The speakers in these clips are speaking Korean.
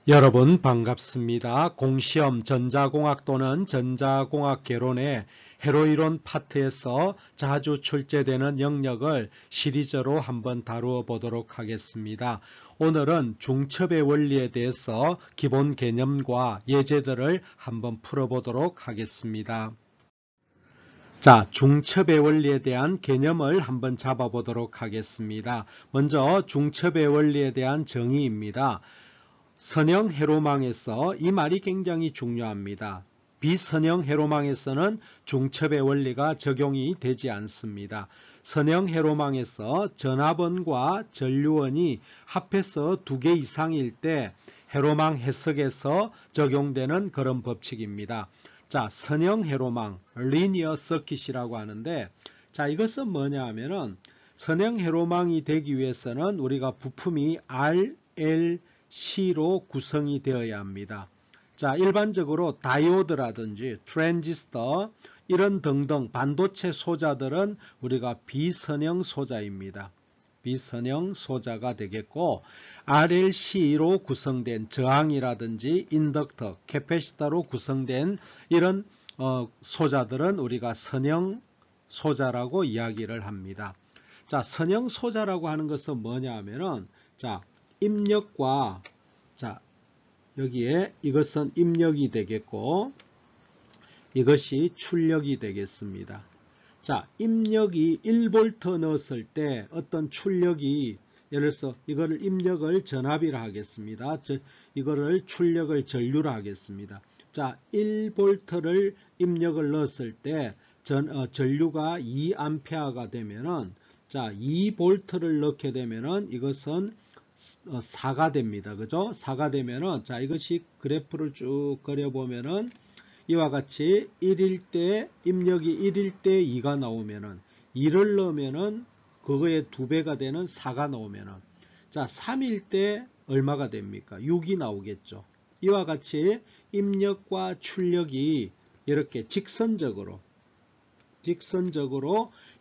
여러분 반갑습니다. 공시험 전자공학 또는 전자공학 개론의 회로이론 파트에서 자주 출제되는 영역을 시리즈로 한번 다루어 보도록 하겠습니다. 오늘은 중첩의 원리에 대해서 기본 개념과 예제들을 한번 풀어보도록 하겠습니다. 자, 중첩의 원리에 대한 개념을 한번 잡아보도록 하겠습니다. 먼저 중첩의 원리에 대한 정의입니다. 선형 회로망에서 이 말이 굉장히 중요합니다. 비선형 회로망에서는 중첩의 원리가 적용이 되지 않습니다. 선형 회로망에서 전압원과 전류원이 합해서 2개 이상일 때 회로망 해석에서 적용되는 그런 법칙입니다. 자, 선형 회로망, 리니어 서킷이라고 하는데, 자, 이것은 뭐냐 하면은 선형 회로망이 되기 위해서는 우리가 부품이 R, L, C로 구성이 되어야 합니다. 자, 일반적으로 다이오드라든지 트랜지스터 이런 등등 반도체 소자들은 우리가 비선형 소자입니다. 비선형 소자가 되겠고, RLC로 구성된 저항이라든지 인덕터, 캐패시터로 구성된 이런 소자들은 우리가 선형 소자라고 이야기를 합니다. 자, 선형 소자라고 하는 것은 뭐냐 하면은, 자, 입력과, 자, 여기에 이것은 입력이 되겠고, 이것이 출력이 되겠습니다. 자, 입력이 1V 넣었을 때 어떤 출력이, 예를 들어서 이거를 입력을 전압이라 하겠습니다. 이거를 출력을 전류라 하겠습니다. 자, 1V를 입력을 넣었을 때 전류가 2A가 되면은, 자, 2V를 넣게 되면은 이것은 4가 됩니다. 그죠? 4가 되면은, 자, 이것이 그래프를 쭉 그려보면은 이와 같이 1일 때, 입력이 1일 때 2가 나오면은, 2를 넣으면은 그거의 2배가 되는 4가 나오면은, 자, 3일 때 얼마가 됩니까? 6이 나오겠죠. 이와 같이 입력과 출력이 이렇게 직선적으로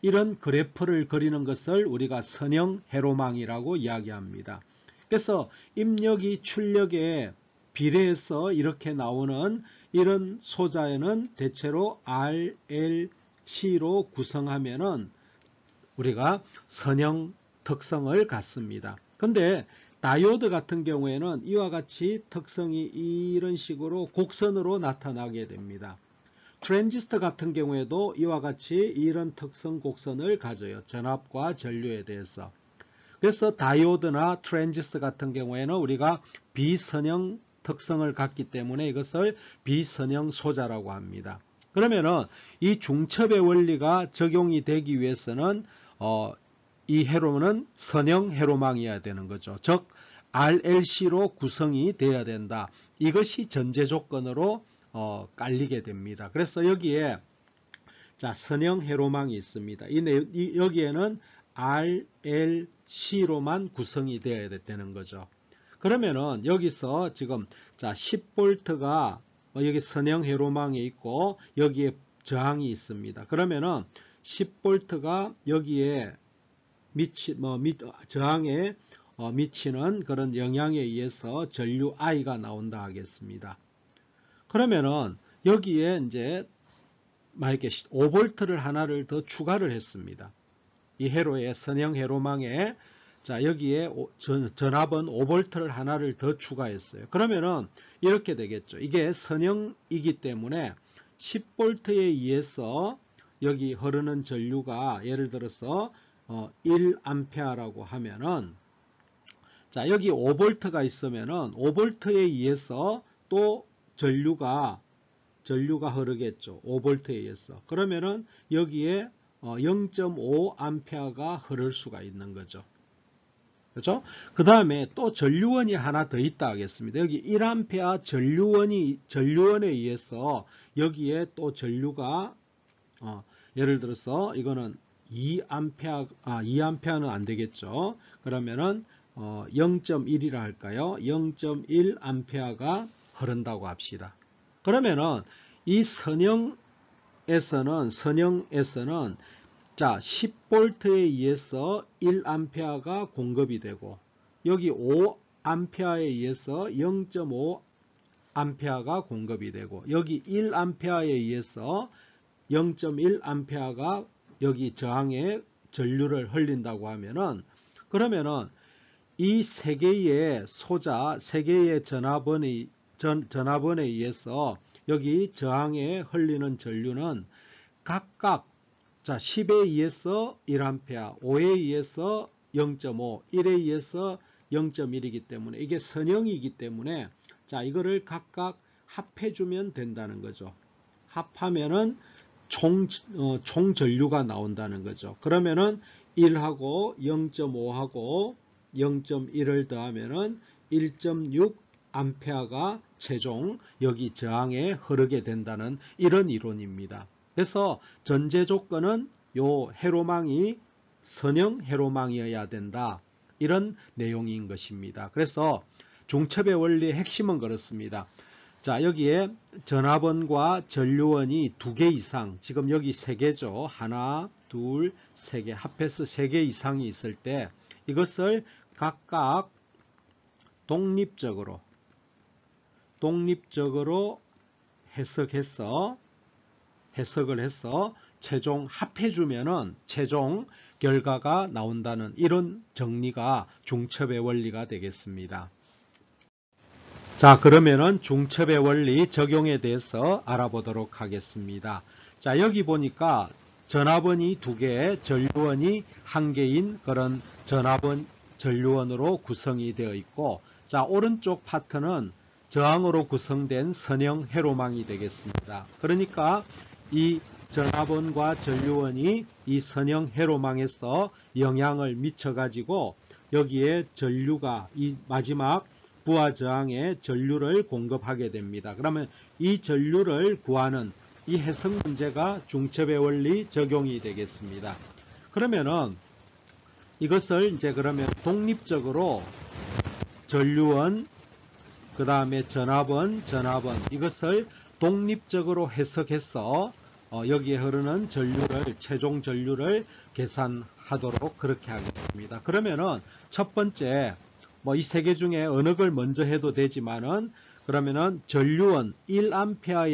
이런 그래프를 그리는 것을 우리가 선형 회로망이라고 이야기합니다. 그래서 입력이 출력에 비례해서 이렇게 나오는 이런 소자에는 대체로 R, L, C로 구성하면은 우리가 선형 특성을 갖습니다. 근데 다이오드 같은 경우에는 이와 같이 특성이 이런 식으로 곡선으로 나타나게 됩니다. 트랜지스터 같은 경우에도 이와 같이 이런 특성 곡선을 가져요. 전압과 전류에 대해서. 그래서 다이오드나 트랜지스터 같은 경우에는 우리가 비선형 특성을 갖기 때문에 이것을 비선형 소자라고 합니다. 그러면은 이 중첩의 원리가 적용이 되기 위해서는 이 회로는 선형 회로망이어야 되는 거죠. 즉 RLC로 구성이 되어야 된다. 이것이 전제 조건으로 깔리게 됩니다. 그래서 여기에, 자, 선형 회로망이 있습니다. 여기에는 RLC로만 구성이 되어야 되는 거죠. 그러면은 여기서 지금, 자, 10V가 여기 선형 회로망에 있고 여기에 저항이 있습니다. 그러면은 10V가 여기에 저항에 미치는 그런 영향에 의해서 전류 I가 나온다 하겠습니다. 그러면은 여기에 이제 만약에 5V를 하나를 더 추가를 했습니다. 이 회로의 선형 회로망에, 자, 여기에 전압은 5V를 하나를 더 추가했어요. 그러면은 이렇게 되겠죠. 이게 선형이기 때문에 10V에 의해서 여기 흐르는 전류가 예를 들어서 1A라고 하면은, 자, 여기 5V가 있으면은 5V에 의해서 또 전류가 흐르겠죠. 5V에 의해서. 그러면은 여기에 0.5A가 흐를 수가 있는 거죠. 그렇죠? 그 다음에 또 전류원이 하나 더 있다 하겠습니다. 여기 1A 전류원에 의해서 여기에 또 전류가 예를 들어서 이거는 2A는 안 되겠죠. 그러면은 0.1이라 할까요? 0.1A가 흐른다고 합시다. 그러면은 이 선형에서는 자, 10V에 의해서 1A가 공급이 되고 여기 암페어에 의해서 0.5 암페어가 공급이 되고 여기 1암페어에 의해서 0.1 암페어가 여기 저항에 전류를 흘린다고 하면은 그러면은 이 세 개의 소자, 세 개의 전압원에 의해서 여기 저항에 흘리는 전류는 각각 자 10에 의해서 1A, 5에 의해서 0.5, 1에 의해서 0.1이기 때문에 이게 선형이기 때문에 자 이거를 각각 합해주면 된다는 거죠. 합하면은 총 전류가 나온다는 거죠. 그러면은 1하고 0.5하고 0.1을 더하면은 1.6 암페어가 최종 여기 저항에 흐르게 된다는 이런 이론입니다. 그래서 전제 조건은 요 회로망이 선형 회로망이어야 된다. 이런 내용인 것입니다. 그래서 중첩의 원리의 핵심은 그렇습니다. 자, 여기에 전압원과 전류원이 2개 이상, 지금 여기 3개죠. 하나, 둘, 3개, 합해서 3개 이상이 있을 때 이것을 각각 독립적으로 해석을 해서 최종 합해주면은 최종 결과가 나온다는 이런 정리가 중첩의 원리가 되겠습니다. 자, 그러면은 중첩의 원리 적용에 대해서 알아보도록 하겠습니다. 자, 여기 보니까 전압원이 2개, 전류원이 1개인 그런 전류원으로 구성이 되어 있고, 자, 오른쪽 파트는 저항으로 구성된 선형 회로망이 되겠습니다. 그러니까 이 전압원과 전류원이 이 선형 회로망에서 영향을 미쳐가지고 여기에 전류가 이 마지막 부하 저항에 전류를 공급하게 됩니다. 그러면 이 전류를 구하는 이 해석 문제가 중첩의 원리 적용이 되겠습니다. 그러면은 이것을 이제 그러면 독립적으로 전류원, 그 다음에 전압원 이것을 독립적으로 해석해서 여기에 흐르는 전류를 최종 전류를 계산하도록 그렇게 하겠습니다. 그러면은 첫 번째 이 세 개 중에 어느 걸 먼저 해도 되지만은 그러면은 전류원 1A에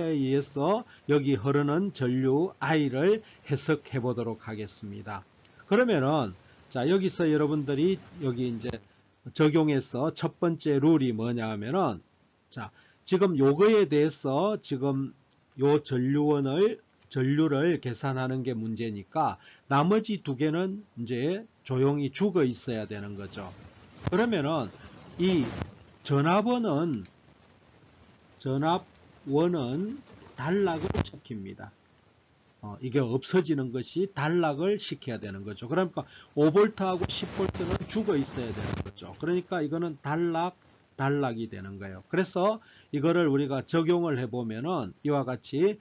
의해서 여기 흐르는 전류 I를 해석해 보도록 하겠습니다. 그러면은 자 여기서 여러분들이 여기 이제 적용해서 첫 번째 룰이 뭐냐 하면은 자 지금 요거에 대해서 지금 요 전류를 계산하는 게 문제니까 나머지 2개는 이제 조용히 죽어 있어야 되는 거죠. 그러면은 이 전압원은 단락을 시킵니다. 이게 없어지는 것이 단락을 시켜야 되는 거죠. 그러니까 5V하고 10V는 죽어 있어야 되는 거죠. 그러니까 이거는 단락이 되는 거예요. 그래서 이거를 우리가 적용을 해보면은 이와 같이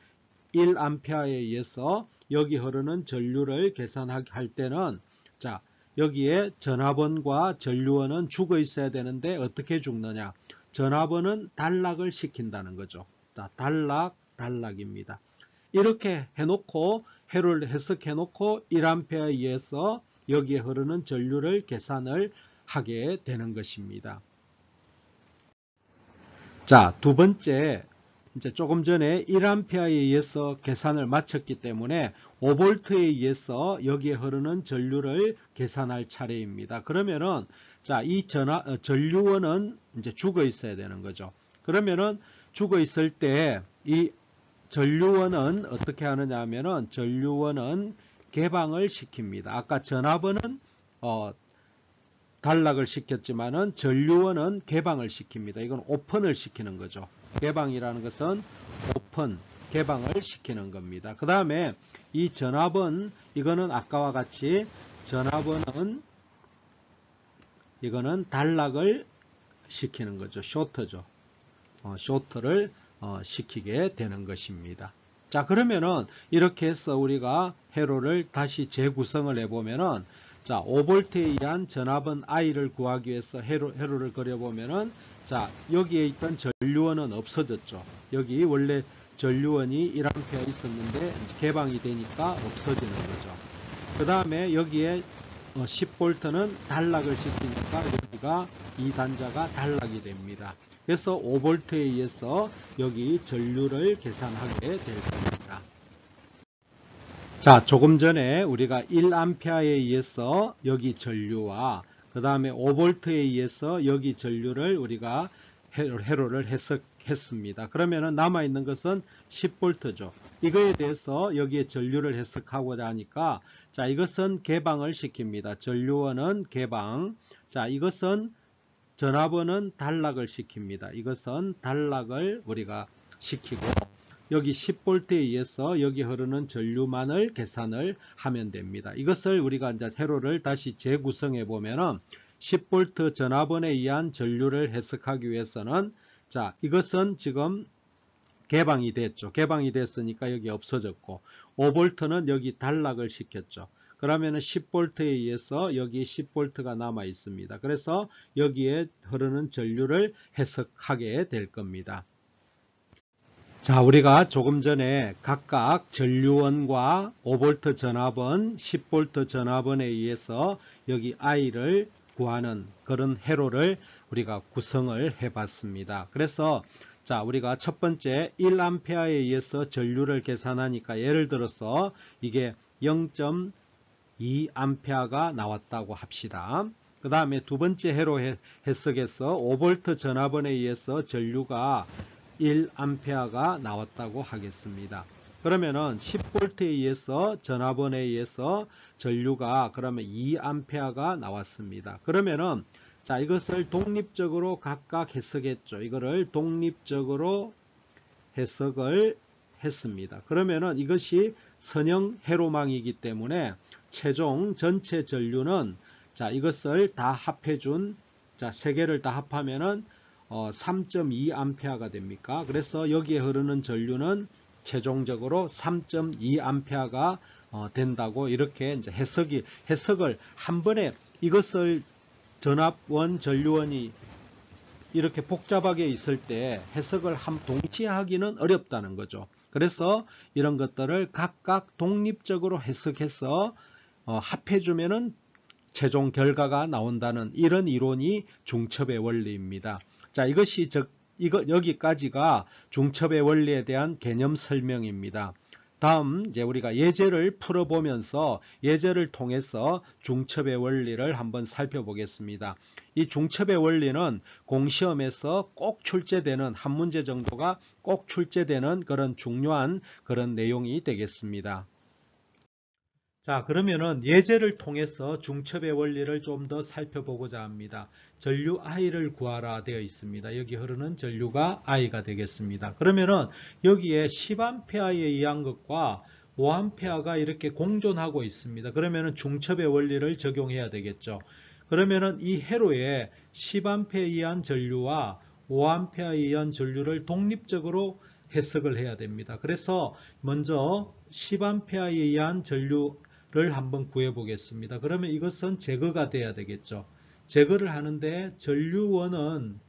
1A에 의해서 여기 흐르는 전류를 계산할 때는 자 여기에 전압원과 전류원은 죽어 있어야 되는데 어떻게 죽느냐? 전압원은 단락을 시킨다는 거죠. 자, 단락입니다. 이렇게 해놓고 회로를 해석해놓고 1A에 의해서 여기에 흐르는 전류를 계산을 하게 되는 것입니다. 자, 두 번째 이제 조금 전에 1A에 의해서 계산을 마쳤기 때문에 5V에 의해서 여기에 흐르는 전류를 계산할 차례입니다. 그러면은 자, 이 전류원은 이제 죽어 있어야 되는 거죠. 그러면은 죽어 있을 때 이 전류원은 어떻게 하느냐 하면은 전류원은 개방을 시킵니다. 아까 전압원은 단락을 시켰지만은 전류원은 개방을 시킵니다. 이건 오픈을 시키는 거죠. 개방이라는 것은 오픈, 개방을 시키는 겁니다. 그 다음에 이 전압원, 이거는 아까와 같이 전압원은 이거는 단락을 시키는 거죠. 쇼트죠. 쇼트를 시키게 되는 것입니다. 자, 그러면은 이렇게 해서 우리가 회로를 다시 재구성을 해보면은 자, 5V에 의한 전압원 I를 구하기 위해서 회로를 그려보면은 자, 여기에 있던 전류원은 없어졌죠. 여기 원래 전류원이 1A 있었는데 개방이 되니까 없어지는 거죠. 그 다음에 여기에 10V는 단락을 시키니까 여기가 이 단자가 단락이 됩니다. 그래서 5V에 의해서 여기 전류를 계산하게 될 겁니다. 자, 조금 전에 우리가 1A에 의해서 여기 전류와 그 다음에 5V에 의해서 여기 전류를 우리가 회로를 해석했습니다. 그러면은 남아있는 것은 10V죠. 이거에 대해서 여기에 전류를 해석하고자 하니까, 자, 이것은 개방을 시킵니다. 전류원은 개방. 자, 이것은 전압원은 단락을 시킵니다. 이것은 단락을 우리가 시키고, 여기 10V에 의해서 여기 흐르는 전류만을 계산을 하면 됩니다. 이것을 우리가 이제 회로를 다시 재구성해 보면은 10V 전압원에 의한 전류를 해석하기 위해서는, 자, 이것은 지금 개방이 됐죠. 개방이 됐으니까 여기 없어졌고, 5V는 여기 단락을 시켰죠. 그러면은 10V에 의해서 여기 10V가 남아 있습니다. 그래서 여기에 흐르는 전류를 해석하게 될 겁니다. 자, 우리가 조금 전에 각각 전류원과 5V 전압원, 10V 전압원에 의해서 여기 I를 구하는 그런 회로를 우리가 구성을 해 봤습니다. 그래서 자, 우리가 첫 번째 1A에 의해서 전류를 계산하니까 예를 들어서 이게 0.2A가 나왔다고 합시다. 그 다음에 두 번째 회로 해석에서 5V 전압원에 의해서 전류가 1A가 나왔다고 하겠습니다. 그러면은 10V에 의해서 전압원에 의해서 전류가 그러면 2A가 나왔습니다. 그러면은 자, 이것을 독립적으로 각각 해석했죠. 이거를 독립적으로 해석을 했습니다. 그러면은 이것이 선형 회로망이기 때문에 최종 전체 전류는 자, 이것을 다 합해준 자, 세 개를 다 합하면은 3.2A가 됩니까? 그래서 여기에 흐르는 전류는 최종적으로 3.2A가 된다고 이렇게 이제 해석을 한 번에 이것을 전압원, 전류원이 이렇게 복잡하게 있을 때 해석을 동시에 하기는 어렵다는 거죠. 그래서 이런 것들을 각각 독립적으로 해석해서 합해주면은 최종 결과가 나온다는 이런 이론이 중첩의 원리입니다. 자, 여기까지가 중첩의 원리에 대한 개념 설명입니다. 다음 이제 우리가 예제를 풀어보면서 예제를 통해서 중첩의 원리를 한번 살펴보겠습니다. 이 중첩의 원리는 공시험에서 꼭 출제되는 한 문제 정도가 꼭 출제되는 그런 중요한 그런 내용이 되겠습니다. 자, 그러면은 예제를 통해서 중첩의 원리를 좀 더 살펴보고자 합니다. 전류 I를 구하라 되어 있습니다. 여기 흐르는 전류가 I가 되겠습니다. 그러면은 여기에 10A에 의한 것과 5A가 이렇게 공존하고 있습니다. 그러면은 중첩의 원리를 적용해야 되겠죠. 그러면은 이 회로에 10A에 의한 전류와 5A에 의한 전류를 독립적으로 해석을 해야 됩니다. 그래서 먼저 10A에 의한 전류를 한번 구해 보겠습니다. 그러면 이것은 제거가 돼야 되겠죠. 제거를 하는데 전류원은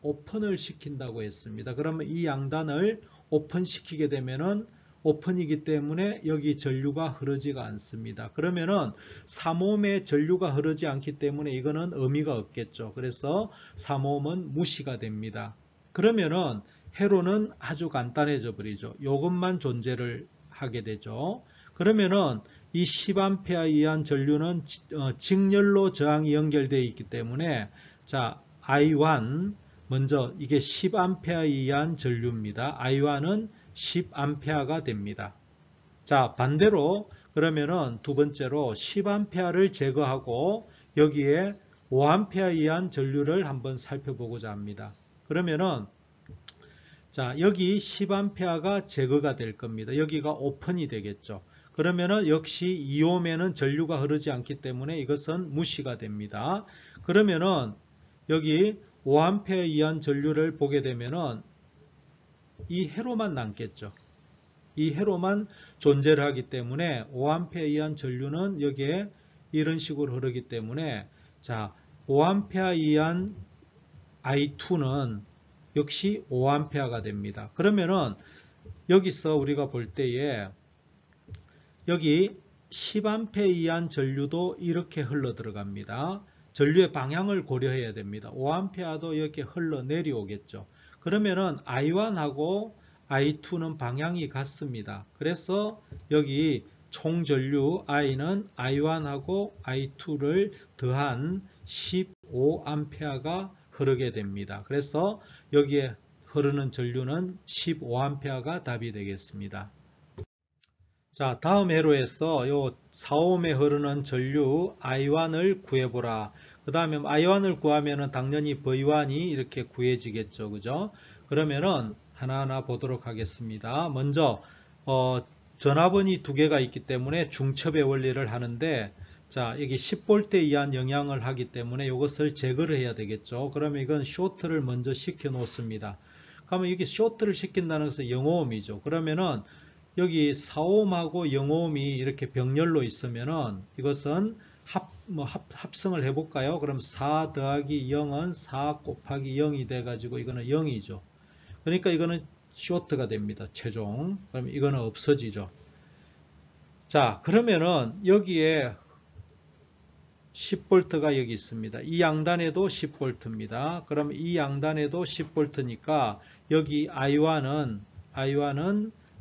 오픈을 시킨다고 했습니다. 그러면 이 양단을 오픈시키게 되면은 오픈이기 때문에 여기 전류가 흐르지가 않습니다. 그러면은 3옴에 전류가 흐르지 않기 때문에 이거는 의미가 없겠죠. 그래서 3옴은 무시가 됩니다. 그러면은 회로는 아주 간단해져 버리죠. 이것만 존재를 하게 되죠. 그러면은 이 10A에 의한 전류는 직렬로 저항이 연결되어 있기 때문에 자, I1 먼저 이게 10A에 의한 전류입니다. I1은 10A가 됩니다. 자, 반대로 그러면은 두 번째로 10A를 제거하고 여기에 5A에 의한 전류를 한번 살펴보고자 합니다. 그러면은 자, 여기 10A가 제거가 될 겁니다. 여기가 오픈이 되겠죠. 그러면은 역시 2옴에는 전류가 흐르지 않기 때문에 이것은 무시가 됩니다. 그러면은 여기 5A에 의한 전류를 보게 되면은 이 회로만 남겠죠. 이 회로만 존재를 하기 때문에 5A에 의한 전류는 여기에 이런 식으로 흐르기 때문에 자, 5A에 의한 I2는 역시 5A가 됩니다. 그러면은 여기서 우리가 볼 때에 여기 10A 이하인 전류도 이렇게 흘러 들어갑니다. 전류의 방향을 고려해야 됩니다. 5A도 이렇게 흘러 내려오겠죠. 그러면은 I1하고 I2는 방향이 같습니다. 그래서 여기 총 전류 I는 I1하고 I2를 더한 15A가 흐르게 됩니다. 그래서 여기에 흐르는 전류는 15A가 답이 되겠습니다. 자, 다음 회로에서 요 4옴에 흐르는 전류 I1을 구해보라. 그 다음에 I1을 구하면은 당연히 V1이 이렇게 구해지겠죠. 그죠? 그러면은 하나하나 보도록 하겠습니다. 먼저, 전압원이 두 개가 있기 때문에 중첩의 원리를 하는데, 자, 여기 10V 이하인 영향을 하기 때문에 이것을 제거를 해야 되겠죠. 그러면 이건 쇼트를 먼저 시켜 놓습니다. 그러면 이게 쇼트를 시킨다는 것은 0옴이죠. 그러면은 여기 4옴하고 0옴이 이렇게 병렬로 있으면은 이것은 합성을 해볼까요? 그럼 4 더하기 0은 4 곱하기 0이 돼가지고 이거는 0이죠. 그러니까 이거는 쇼트가 됩니다. 최종. 그럼 이거는 없어지죠. 자, 그러면은 여기에 10V가 여기 있습니다. 이 양단에도 10V입니다. 그럼 이 양단에도 10V니까 여기 I1은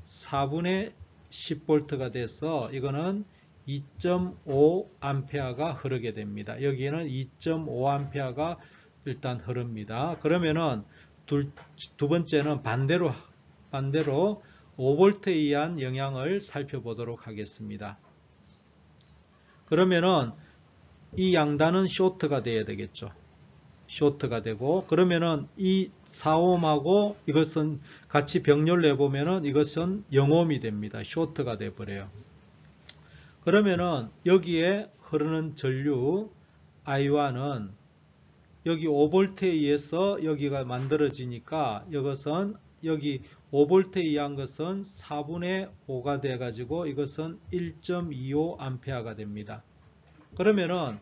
4분의 10V가 돼서 이거는 2.5A가 흐르게 됩니다. 여기에는 2.5A가 일단 흐릅니다. 그러면은 두 번째는 반대로 5V 이하인 영향을 살펴보도록 하겠습니다. 그러면은 이 양단은 쇼트가 돼야 되겠죠. 쇼트가 되고, 그러면은 이 4옴하고 이것은 같이 병렬로 해보면은 이것은 0옴이 됩니다. 쇼트가 돼 버려요. 그러면은 여기에 흐르는 전류 I1은 여기 5V에 의해서 여기가 만들어지니까 이것은 여기 5V에 의한 것은 4분의 5가 돼 가지고 이것은 1.25A가 됩니다. 그러면은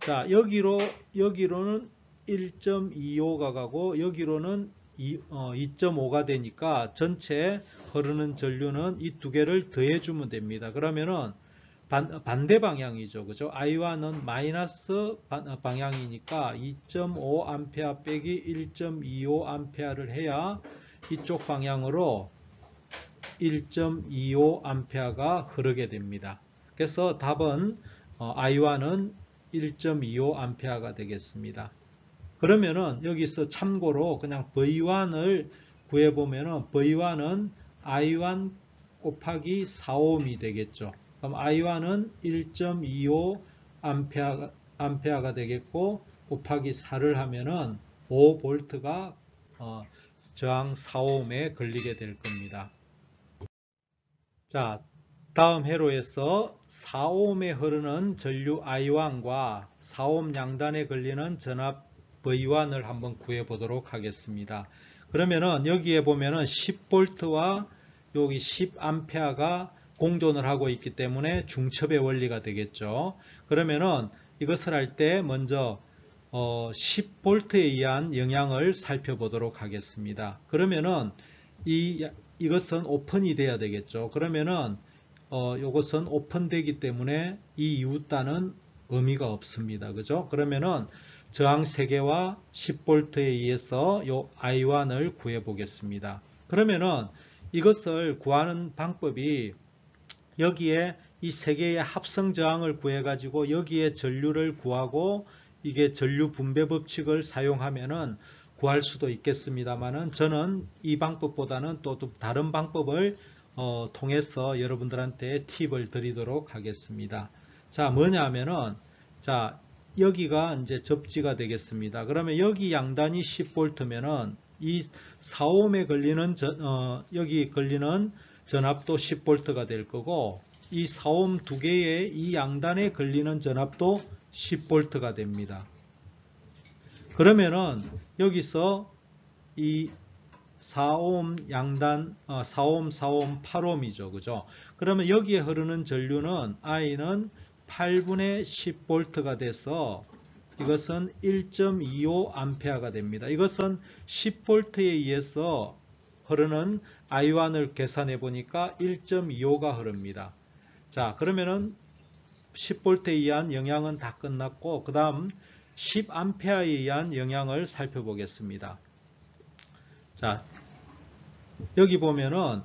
자, 여기로는 1.25가 가고 여기로는 2.5가 되니까 전체 흐르는 전류는 이 두 개를 더해주면 됩니다. 그러면은 반대 방향이죠. 그죠? I1은 마이너스 방향이니까 2.5A 빼기 1.25A를 해야 이쪽 방향으로 1.25A가 흐르게 됩니다. 그래서 답은 I1은 1.25A가 되겠습니다. 그러면은 여기서 참고로 그냥 V1을 구해보면은 V1은 I1 곱하기 4옴이 되겠죠. 그럼 I1은 1.25A가 되겠고 곱하기 4를 하면은 5V가 저항 4옴에 걸리게 될 겁니다. 자, 다음 회로에서 4옴에 흐르는 전류 I1과 4옴 양단에 걸리는 전압 V1을 한번 구해 보도록 하겠습니다. 그러면은 여기에 보면은 10V와 여기 10A가 공존을 하고 있기 때문에 중첩의 원리가 되겠죠. 그러면은 이것을 할 때 먼저 10V에 의한 영향을 살펴보도록 하겠습니다. 그러면은 이것은 오픈이 돼야 되겠죠. 그러면은 이것은 오픈되기 때문에 이 이웃단은 의미가 없습니다. 그죠? 그러면은 저항 3개와 10V에 의해서 요 I1을 구해 보겠습니다. 그러면은 이것을 구하는 방법이 여기에 이 3개의 합성 저항을 구해 가지고 여기에 전류를 구하고 이게 전류 분배 법칙을 사용하면은 구할 수도 있겠습니다만은 저는 이 방법보다는 또 다른 방법을 통해서 여러분들한테 팁을 드리도록 하겠습니다. 자, 뭐냐 하면은 자, 여기가 이제 접지가 되겠습니다. 그러면 여기 양단이 10V면은 이 4옴에 걸리는 여기 걸리는 전압도 10V가 될 거고 이 4옴 두 개의 이 양단에 걸리는 전압도 10V가 됩니다. 그러면은 여기서 이 4옴 양단, 4옴, 4옴, 8옴이죠. 그죠? 그러면 여기에 흐르는 전류는 I는 8분의 10V가 돼서 이것은 1.25A가 됩니다. 이것은 10V에 의해서 흐르는 I1을 계산해 보니까 1.25가 흐릅니다. 자, 그러면은 10V에 의한 영향은 다 끝났고, 그 다음 10A에 의한 영향을 살펴보겠습니다. 자, 여기 보면은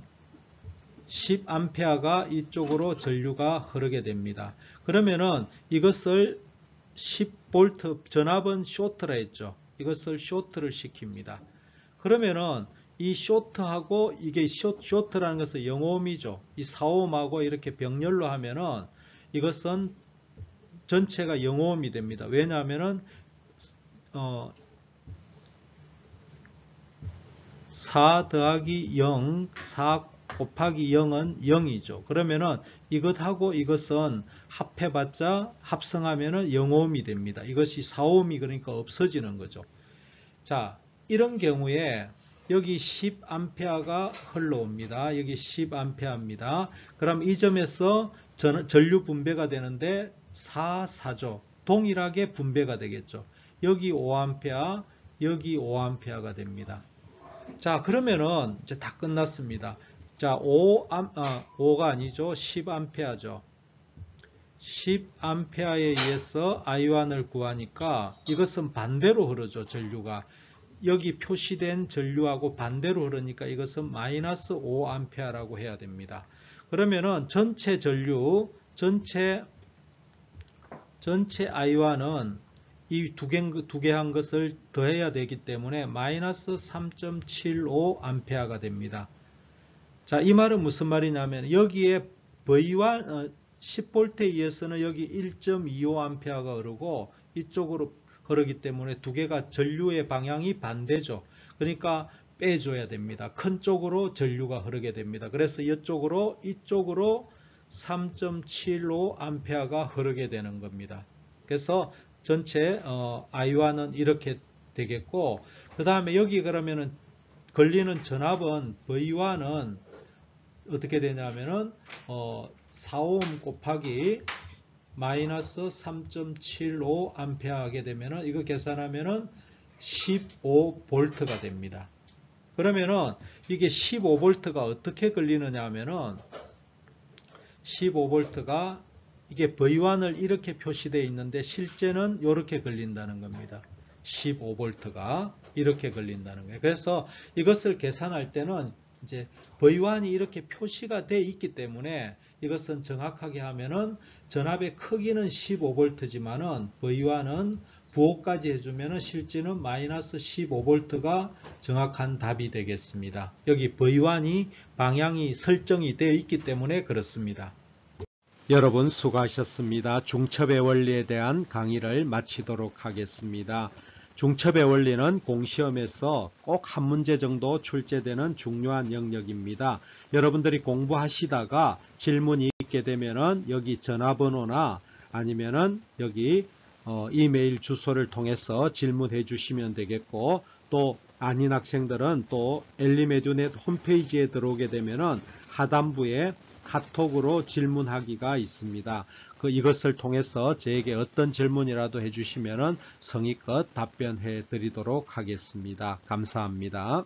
10A가 이쪽으로 전류가 흐르게 됩니다. 그러면은 이것을 10V, 전압은 쇼트라 했죠. 이것을 쇼트를 시킵니다. 그러면은 이 쇼트하고 이게 쇼트라는 것은 0ohm이죠. 이 4ohm하고 이렇게 병렬로 하면은 이것은 전체가 0ohm이 됩니다. 왜냐하면은 4 더하기 0, 4 곱하기 0은 0이죠. 그러면은 이것하고 이것은 합해봤자 합성하면은 0ohm이 됩니다. 이것이 4ohm이 그러니까 없어지는 거죠. 자, 이런 경우에 여기 10A가 흘러옵니다. 여기 10A입니다. 그럼 이 점에서 전류 분배가 되는데 4, 4죠. 동일하게 분배가 되겠죠. 여기 5A, 여기 5A가 됩니다. 자, 그러면은 이제 다 끝났습니다. 자, 5가 아니죠. 10A죠. 10A에 의해서 I1을 구하니까 이것은 반대로 흐르죠. 전류가. 여기 표시된 전류하고 반대로 흐르니까 이것은 마이너스 5A라고 해야 됩니다. 그러면은 전체 전류, 전체 I1은 이 두 개 한 것을 더해야 되기 때문에 마이너스 3.75A가 됩니다. 자, 이 말은 무슨 말이냐면 여기에 V1, 10V에 의해서는 여기 1.25A가 흐르고 이쪽으로 흐르기 때문에 두 개가 전류의 방향이 반대죠. 그러니까 빼줘야 됩니다. 큰 쪽으로 전류가 흐르게 됩니다. 그래서 이쪽으로 3.75A가 흐르게 되는 겁니다. 그래서 전체 I1은 이렇게 되겠고, 그 다음에 여기 그러면은 걸리는 전압은 V1은 어떻게 되냐면은 4ohm 곱하기 마이너스 3.75A 하게 되면은 이거 계산하면은 15V가 됩니다. 그러면은 이게 15V가 어떻게 걸리느냐 하면은 15V가 이게 V1을 이렇게 표시되어 있는데 실제는 이렇게 걸린다는 겁니다. 15V가 이렇게 걸린다는 거예요. 그래서 이것을 계산할 때는 이제 V1이 이렇게 표시가 되어 있기 때문에 이것은 정확하게 하면은 전압의 크기는 15V지만은 V1은 부호까지 해주면은 실제는 마이너스 15V가 정확한 답이 되겠습니다. 여기 V1이 방향이 설정이 되어 있기 때문에 그렇습니다. 여러분 수고하셨습니다. 중첩의 원리에 대한 강의를 마치도록 하겠습니다. 중첩의 원리는 공시험에서 꼭 한 문제 정도 출제되는 중요한 영역입니다. 여러분들이 공부하시다가 질문이 있게 되면은 여기 전화번호나 아니면은 여기 이메일 주소를 통해서 질문해 주시면 되겠고, 또 아닌 학생들은 또 엘리메듀넷 홈페이지에 들어오게 되면은 하단부에 카톡으로 질문하기가 있습니다. 이것을 통해서 저에게 어떤 질문이라도 해주시면 성의껏 답변해 드리도록 하겠습니다. 감사합니다.